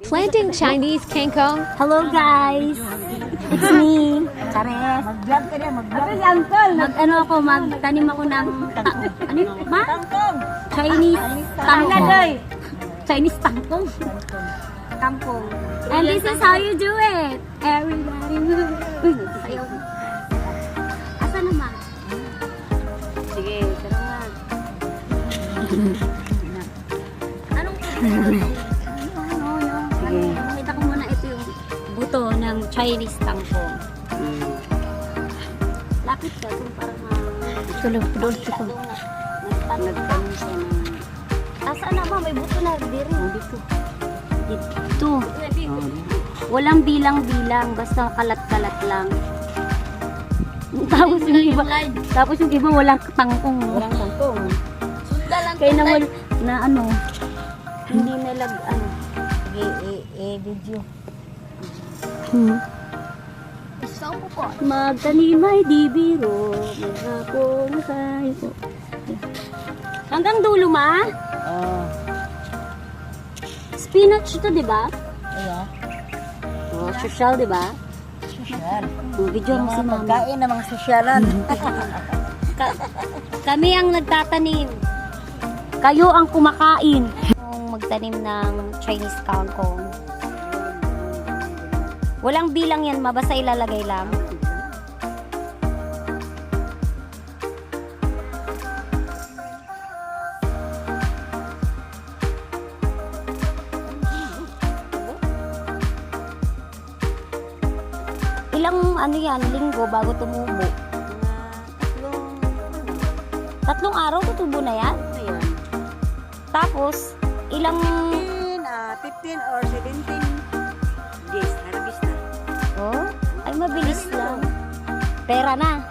Planting Chinese kangkong. Hello guys! It's me! Chares! Mag-vlog ka na, mag-vlog. Mag-ano ako, magtanim ako ng... ano yun? Ma? Tangkong. Chinese tangkong. Tagay. Chinese tangkong. Tangkong. And this is how you do it! Everybody move! Uy, ayaw. Asa naman? Sige, tara nga. Anong... Sige. Makita ko muna ito yung buto ng Chinese tangkong. Lapit ka kung parang tulog ito. Nagtanim siya ng... Asaan na ba? May buto na diri. Dito. Dito. Walang bilang-bilang. Basta kalat-kalat lang. Tapos yung iba walang tangkong. Walang tangkong. Kaya naman na ano, hindi nalag ano. Video. Magtanim ay di biro, maghapong kayo. Hanggang dulo ma? Spinach ito, di ba? Ayan. Oh, social, di ba? Sosyal. Video mo si mama. Pagkain ng mga sosyalan. Kami ang nagtatanim. Kayo ang kumakain. Yung magtanim ng Chinese kangkong. Walang bilang yan, mabasa ilalagay lang. Ilang ano yan, linggo bago tumubo? Tatlong araw tutubo na yan? Ayan. Tapos, ilang... 15 or 17 days. Harvest na. Oh, ay mabilis lang. Pera na.